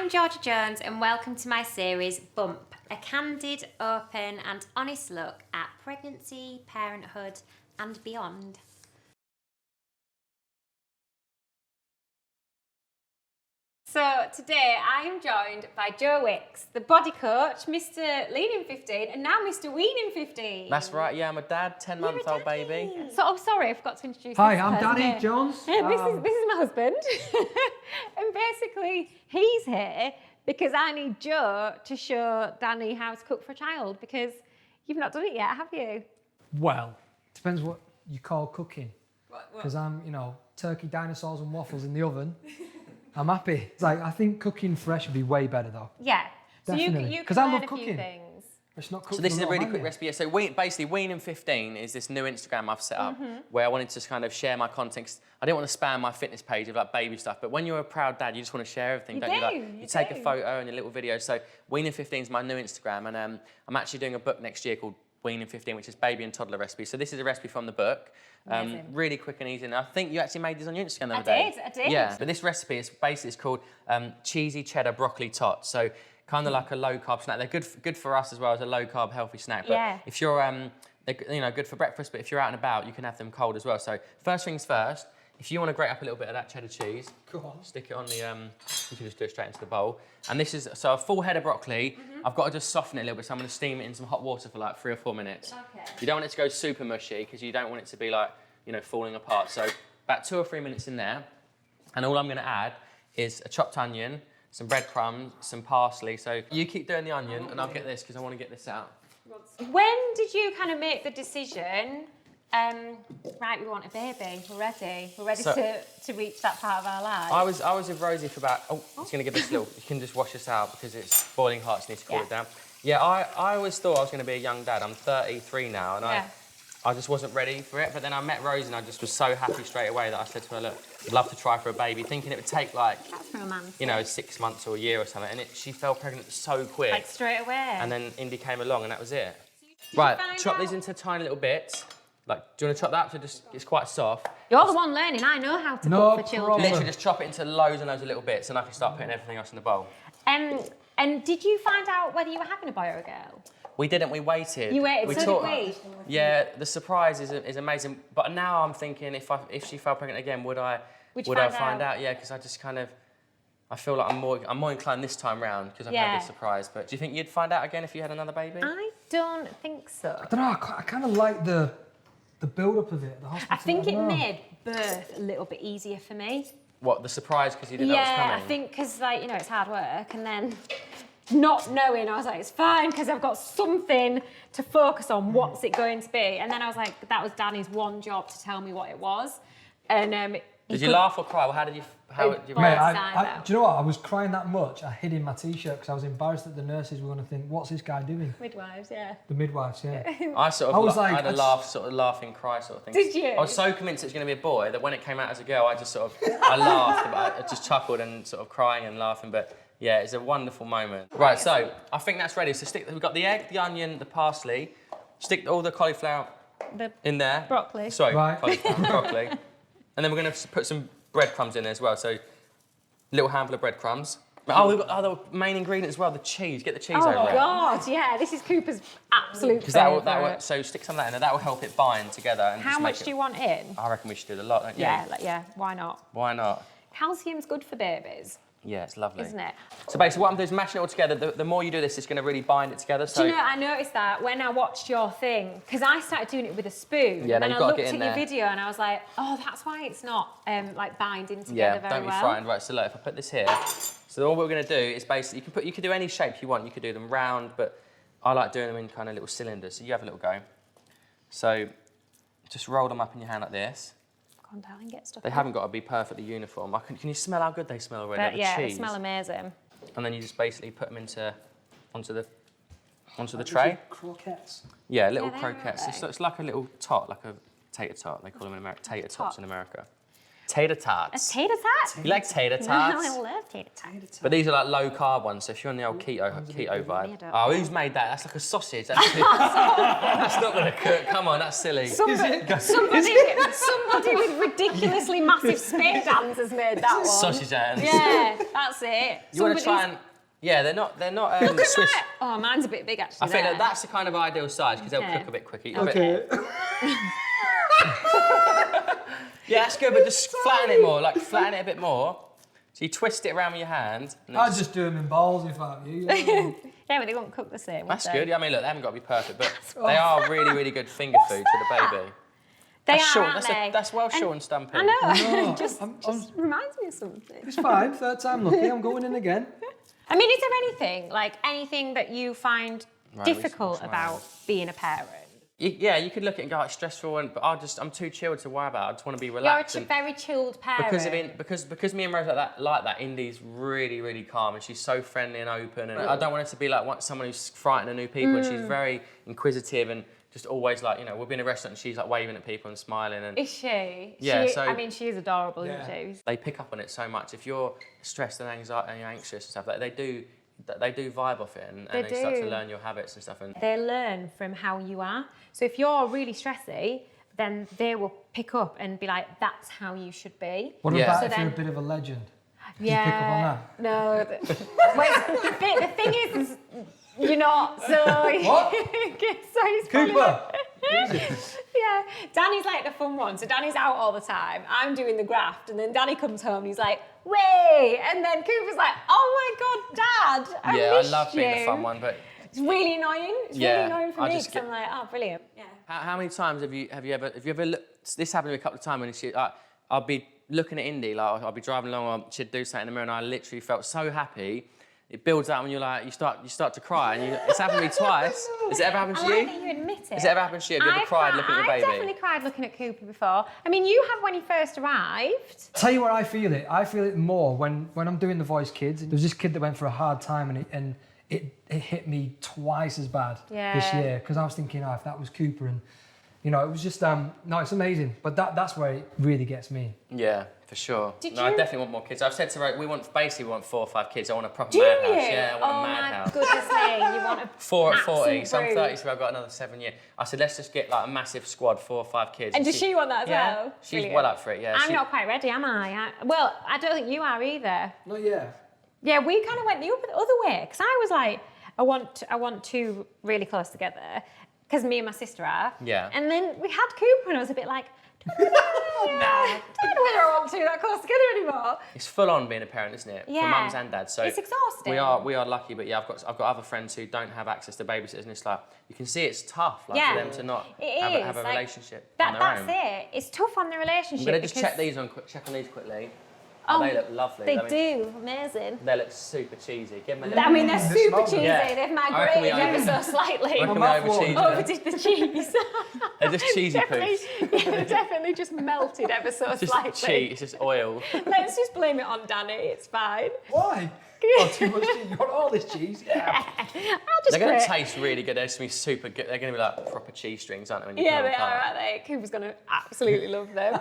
I'm Georgia Jones and welcome to my series Bump, a candid, open and honest look at pregnancy, parenthood and beyond. So today I am joined by Joe Wicks, the body coach, Mr. Lean in 15 and now Mr. Wean in 15. That's right, yeah, I'm a dad, 10-month-old baby. So, sorry, I forgot to introduce Hi, this I'm person Danny here. Jones. This is my husband. And basically, he's here because I need Joe to show Danny how to cook for a child because you've not done it yet, have you? Well, depends what you call cooking. Because I'm, turkey, dinosaurs and waffles in the oven. I'm happy. It's like, I think cooking fresh would be way better though. Yeah. Definitely. So you 'Cause can I learn love a few cooking. things. It's not So cooked this is for a really lot, quick am I? recipe. So basically Wean in 15 is this new Instagram I've set up where I wanted to kind of share my content. 'Cause I didn't want to spam my fitness page of like baby stuff, but when you're a proud dad, you just want to share everything, don't you? Like, you take a photo and a little video. So Wean in 15 is my new Instagram, and I'm actually doing a book next year called Wean in 15, which is baby and toddler recipes. So this is a recipe from the book. Really quick and easy. And I think you actually made this on your Instagram the other day. I did. Yeah, but this recipe is basically called cheesy cheddar broccoli tots. So kind of like a low carb snack. They're good for us as well as a low carb healthy snack. But if you're they're good for breakfast, but if you're out and about, you can have them cold as well. So first things first, if you want to grate up a little bit of that cheddar cheese, stick it on the you can just do it straight into the bowl. And this is so a full head of broccoli. I've got to just soften it a little bit, so I'm going to steam it in some hot water for like 3 or 4 minutes. Okay. You don't want it to go super mushy because you don't want it to be like, falling apart. So about 2 or 3 minutes in there. And all I'm going to add is a chopped onion, some breadcrumbs, some parsley. So you keep doing the onion and I'll get this because I want to get this out. When did you kind of make the decision, right, we want a baby, we're ready So- to reach that part of our lives? I was with Rosie for about, it's going to give this little, you can just wash this out because it's boiling hot, so you need to cool it down. Yeah, I always thought I was going to be a young dad. I'm 33 now and I just wasn't ready for it. But then I met Rosie and I just was so happy straight away that I said to her, look, I'd love to try for a baby, thinking it would take like, That's romantic. 6 months or a year or something. And she fell pregnant so quick. Like straight away? And then Indy came along and that was it. Did Right, you find chop out- these into tiny little bits. Like, do you want to chop that up so just it's quite soft? You're the one learning, I know how to No cook for children. problem. Literally just chop it into loads and loads of little bits and I can start putting everything else in the bowl. And did you find out whether you were having a boy or a girl? We didn't, we waited. You waited, so did we. Yeah, the surprise is amazing. But now I'm thinking if she fell pregnant again, would I find out? Yeah, because I just kind of, I feel like I'm more inclined this time round because I've had this surprise. But do you think you'd find out again if you had another baby? I don't think so. I don't know, I kind of like the build-up of it, the hospital. I think it don't know. made birth a little bit easier for me. What, the surprise because you didn't know it was coming? Yeah, I think because it's hard work and then not knowing, I was like, it's fine because I've got something to focus on. What's it going to be? And then I was like, that was Danny's one job to tell me what it was. And did you laugh or cry? Well, how did you Mate, do you know what? I was crying that much, I hid in my t-shirt because I was embarrassed that the nurses were going to think, what's this guy doing? Midwives, yeah. The midwives, yeah. I had a I laughing cry sort of thing. Did you? I was so convinced it was going to be a boy that when it came out as a girl, I just I laughed, I just chuckled and sort of crying and laughing. But yeah, it's a wonderful moment. Right, so I think that's ready. So we've got the egg, the onion, the parsley. Stick all the cauliflower in there. Broccoli. Sorry, Right. cauliflower, broccoli. And then we're going to put some breadcrumbs in there as well. So a little handful of breadcrumbs. Oh, we've got the main ingredient as well, the cheese. Get the cheese over it. Oh God, yeah, this is Cooper's absolute Because favourite. that will, so stick some of that in there. That will help it bind together. And How just make much do you want in? I reckon we should do a lot, don't you? Yeah, why not? Why not? Calcium's good for babies, Yeah, it's lovely. isn't it? So basically what I'm doing is mashing it all together. The more you do this, it's going to really bind it together. So Do you know, I noticed that when I watched your thing, because I started doing it with a spoon, Yeah, and no, then you've I got to looked get at in your there. video and I was like, oh, that's why it's not like binding together yeah, very don't be well. frightened. Right, so look, if I put this here, so all we're going to do is basically, you can do any shape you want. You could do them round, but I like doing them in kind of little cylinders. So you have a little go. So just roll them up in your hand like this. Go on, darling, get stuff They in. haven't got to be perfectly uniform. Can you smell how good they smell already? But, yeah, the they cheese. smell amazing. And then you just basically put them onto the tray. Croquettes. Yeah, little they are, croquettes. aren't they? It's like a little tot, like a tater tot. They call them in America, tater tots in America. Tater tarts. A tater tart? You like tater tarts? I love tater tarts. But these are like low carb ones, so if you're on the old keto vibe. Oh, who's made that? That's like a sausage. That's not going to cook. Come on, that's silly. Somebody with ridiculously massive spade hands has made that one. Sausage hands. Yeah, that's it. You want to try and... Yeah, they're not Look at Swiss. that. Oh, mine's a bit big actually. I think that's the kind of ideal size because they'll cook a bit quicker. Okay. Yeah, that's good, but just flatten it more, like flatten it a bit more. So you twist it around with your hand. I'd just do them in balls if I were you. Yeah, but they won't cook the same. That's good. I mean, look, they haven't got to be perfect, but they are really, really good finger food for the baby. They That's are, short. aren't they? That's well short and stumpy. I know. No, just reminds me of something. It's fine. Third time lucky. I'm going in again. I mean, is there anything that you find difficult about being a parent? You could look at it and go, it's stressful, but I'm too chilled to worry about. I just want to be relaxed. You're a very chilled parent. Because me and Rose like that, Indy's really, really calm, and she's so friendly and open, and I don't want her to be like someone who's frightened of new people, and she's very inquisitive and just always like, we'll be in a restaurant and she's like waving at people and smiling. And is she? Yeah. She is adorable, isn't she? They pick up on it so much. If you're stressed and anxiety and you're anxious and stuff, like they do vibe off it, and they start to learn your habits and stuff. And they learn from how you are. So if you're really stressy, then they will pick up and be like, that's how you should be. What about if you're a bit of a legend? Did you pick up on that? No. The thing is you're not, so... What? So he's Cooper! Yeah, Danny's like the fun one. So Danny's out all the time. I'm doing the graft, and then Danny comes home and he's like, "Way!" And then Cooper's like, "Oh my God, Dad, I love being the fun one, but it's really annoying. It's really annoying for me because I'm like, oh, brilliant. Yeah. How many times have you ever looked? This happened to me a couple of times when I'll be looking at Indy, like I'll be driving along, or she'd do something in the mirror, and I literally felt so happy. It builds out when you're like, you start to cry, and it's happened to me twice. Has it ever happened to you? I like that you admit it. Has it ever happened to you? Have you ever cried looking at your baby? I've definitely cried looking at Cooper before. I mean, you have when he first arrived. Tell you where I feel it. I feel it more when I'm doing The Voice Kids. There was this kid that went for a hard time, and it hit me twice as bad this year, because I was thinking, if that was Cooper, and it was just it's amazing. But that's where it really gets me. Yeah, for sure. I definitely want more kids. I've said to Rose, we want 4 or 5 kids. I want a proper Do madhouse. you? Yeah, I want a madhouse. Oh my goodness me, you want a 4 at 40, so I'm absolute 30, so I've got another 7 years. I said, let's just get like a massive squad, 4 or 5 kids. And does she want that as well? She's Brilliant. well up for it, yeah. I'm not quite ready, am I? Well, I don't think you are either. Not yet. Yeah, we kind of went the other way, because I was like, I want 2 really close together, because me and my sister are. Yeah. And then we had Cooper, and I was a bit like, don't know whether I want 2 that close together anymore. It's full on being a parent, isn't it? Yeah. For mums and dads. So it's exhausting. We are lucky, but yeah, I've got other friends who don't have access to babysitters, and it's like you can see it's tough for them to not have a relationship on their own. That's it. It's tough on the relationship. I'm gonna just check on these quickly. Oh, they look lovely. They do, amazing. They look super cheesy. Give them a I mean, they're super cheesy. Yeah. They've migrated ever so slightly. Overdid the cheese. They're just cheesy poops. Yeah, definitely just melted ever so slightly. Just cheese, it's just oil. Let's just blame it on Danny. It's fine. Why? Too much cheese. You want all this cheese? Yeah. They're going to taste really good. They're going to be super good. They're going to be like proper cheese strings, aren't they? When you they are, aren't they? Cooper's going to absolutely love them.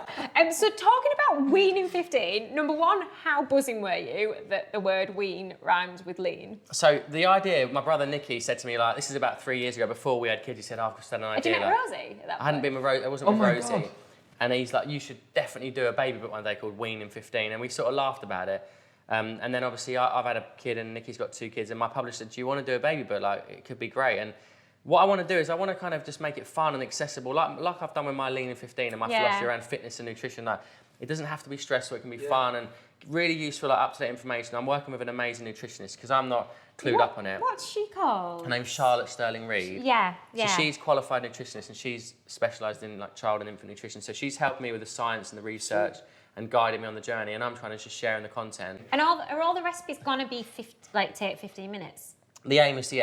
So talking about Wean in 15, number 1, how buzzing were you that the word wean rhymes with lean? So the idea, my brother Nicky said to me, like, this is about 3 years ago, before we had kids, he said, I've just had an idea. Had you met Rosie at that point? I hadn't been with Rosie, I wasn't with Rosie. God. And he's like, you should definitely do a baby book one day called Wean in 15. And we sort of laughed about it. And then obviously I've had a kid and Nicky's got 2 kids, and my publisher said, do you want to do a baby book? Like, it could be great. And what I want to do is I want to kind of just make it fun and accessible, like I've done with my Lean in 15 and my philosophy around fitness and nutrition. Like, it doesn't have to be stressful, it can be fun and really useful, like up-to-date information. I'm working with an amazing nutritionist because I'm not clued up on it. What's she called? Her name's Charlotte Sterling Reed. Yeah. So she's qualified nutritionist and she's specialised in like child and infant nutrition. So she's helped me with the science and the research and guided me on the journey, and I'm trying to just share in the content. And are all the recipes gonna be take 15 minutes? The aim is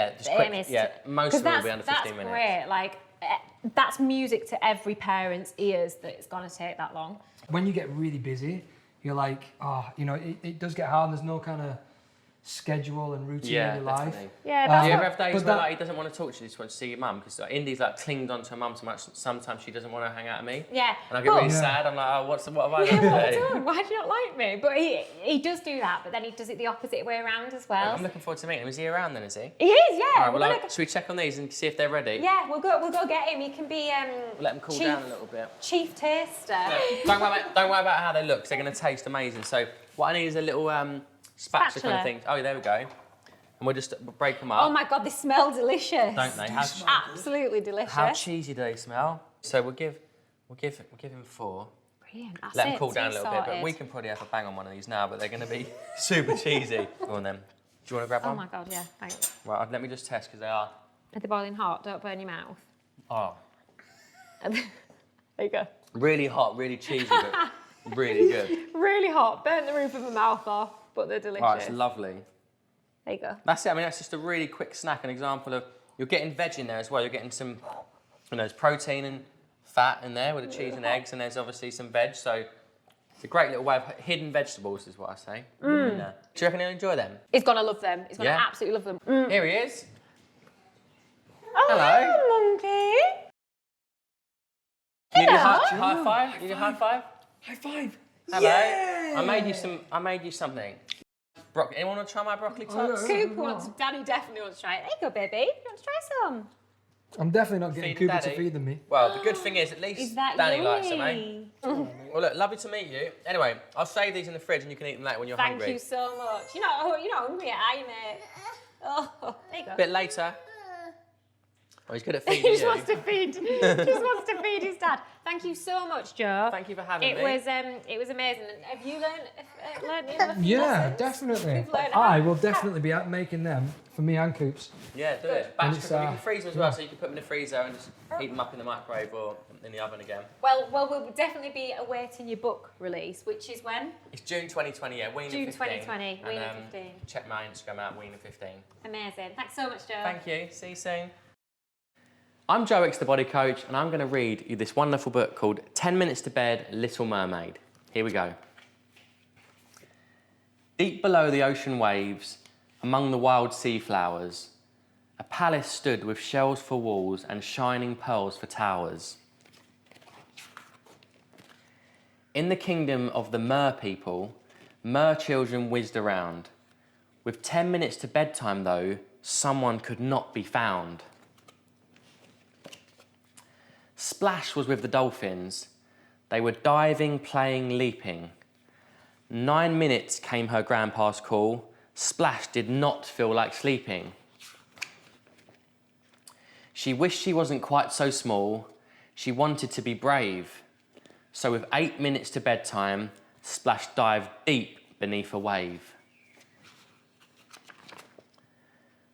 most of them will be under 15 minutes. That's great. Like, that's music to every parent's ears that it's gonna take that long. When you get really busy, you're like, it does get hard, and there's no kind of schedule and routine Yeah, in your life. definitely. Yeah, Do that's you what... ever have days but where that- like, he doesn't want to talk to you, he just wants to see your mum? Because Indy's like clinged onto her mum so much, sometimes she doesn't want to hang out with me. Yeah. And I get really sad, I'm like, oh, what have I done What have I today? done? Why do you not like me? But he does do that, but then he does it the opposite way around as well. I'm looking forward to meeting him. Is he around then, is he? He is, yeah. All right, We're well, gonna should we check on these and see if they're ready? Yeah, we'll go get him. He can be We'll let them cool down a little bit. chief taster. Don't worry about how they look, 'cause they're going to taste amazing. So what I need is a little spatula kind of thing. Oh, there we go. And we'll just break them up. Oh my God, they smell delicious. Don't they? Absolutely delicious. How cheesy do they smell? So we'll give him 4. Brilliant. That's Let them it. cool down a little bit, but Sorted. we can probably have a bang on one of these now, but they're going to be super cheesy. Go on then. Do you want to grab Oh one? my God, yeah, thanks. Right, let me just test because they are. Are they boiling hot? Don't burn your mouth. Oh, There you go. really hot, really cheesy, but really good. Really hot. Burn the roof of my mouth off, but they're delicious. Oh, it's lovely. There you go. That's it. I mean, that's just a really quick snack. An example of you're getting veg in there as well. You're getting some, there's protein and fat in there with the cheese and eggs, and there's obviously some veg. So it's a great little way of hidden vegetables, is what I say. Do you reckon he'll enjoy them? He's gonna love them. He's gonna Yeah? absolutely love them. Here he is. Oh, Hello. monkey. Can you do Hello. high five? Can you do high five? High five. Hello. Yeah. I made you something. Broccoli. Anyone want to try my broccoli tots? Cooper wants. Danny definitely wants to try it. There you go, baby. You want to try some? I'm definitely not getting Feeding Cooper to Daddy. feed them me. Well, the good thing is at least Is that Danny yummy? likes them, eh? Well, look, lovely to meet you. Anyway, I'll save these in the fridge and you can eat them later when you're Thank hungry. you so much. You're not hungry, are you, mate? Oh, there you go. A bit later. Oh, he's good at He feeding just you. wants to feed. Just wants to feed his dad. Thank you so much, Joe. Thank you for having It me. was amazing. And have you learned a few Yeah, lessons? definitely. We've learned I how- will definitely be out making them for me and Coops. Yeah, do it. And Batch it's, cook 'em. You can uh, freeze them as well, so you can put them in the freezer and just heat them up in the microwave or in the oven again. Well, we'll definitely be awaiting your book release, which is when? It's June 2020, yeah. Wean June 15. 2020, Wean and, 15. Check my Instagram out, Wean15. Amazing. Thanks so much, Joe. Thank you. See you soon. I'm Joe Wicks, the body coach, and I'm going to read you this wonderful book called 10 Minutes to Bed, Little Mermaid. Here we go. Deep below the ocean waves, among the wild sea flowers, a palace stood with shells for walls and shining pearls for towers. In the kingdom of the mer people, mer children whizzed around. With 10 minutes to bedtime, though, someone could not be found. Splash was with the dolphins. They were diving, playing, leaping. 9 minutes came her grandpa's call. Splash did not feel like sleeping. She wished she wasn't quite so small. She wanted to be brave. So with 8 minutes to bedtime, Splash dived deep beneath a wave.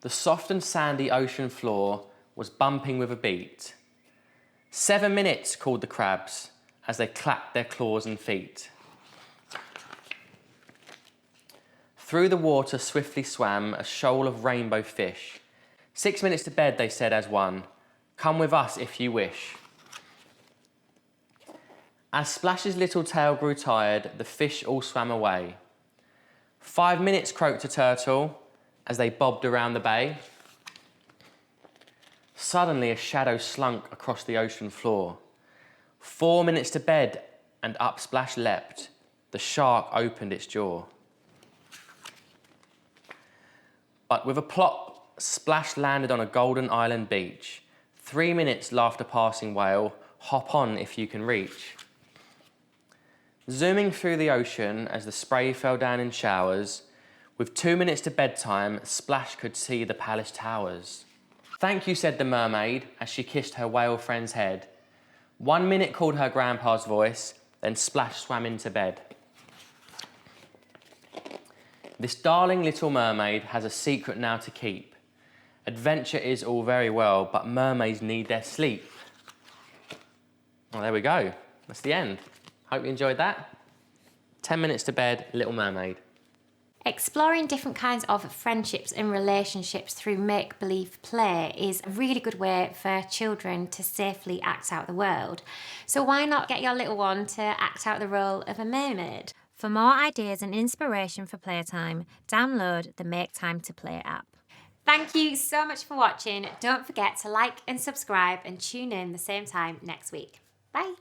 The soft and sandy ocean floor was bumping with a beat. 7 minutes, called the crabs as they clapped their claws and feet. Through the water swiftly swam a shoal of rainbow fish. 6 minutes to bed, they said as one. Come with us if you wish. As Splash's little tail grew tired, the fish all swam away. 5 minutes, croaked a turtle as they bobbed around the bay. Suddenly, a shadow slunk across the ocean floor. 4 minutes to bed, and up Splash leapt. The shark opened its jaw. But with a plop, Splash landed on a golden island beach. 3 minutes, laughed a passing whale. Hop on if you can reach. Zooming through the ocean as the spray fell down in showers, with 2 minutes to bedtime, Splash could see the palace towers. Thank you, said the mermaid as she kissed her whale friend's head. 1 minute, called her grandpa's voice, then Splash swam into bed. This darling little mermaid has a secret now to keep. Adventure is all very well, but mermaids need their sleep. Well, there we go. That's the end. Hope you enjoyed that. 10 minutes to bed, Little Mermaid. Exploring different kinds of friendships and relationships through make-believe play is a really good way for children to safely act out the world. So why not get your little one to act out the role of a mermaid? For more ideas and inspiration for playtime, download the Make Time to Play app. Thank you so much for watching. Don't forget to like and subscribe and tune in the same time next week. Bye.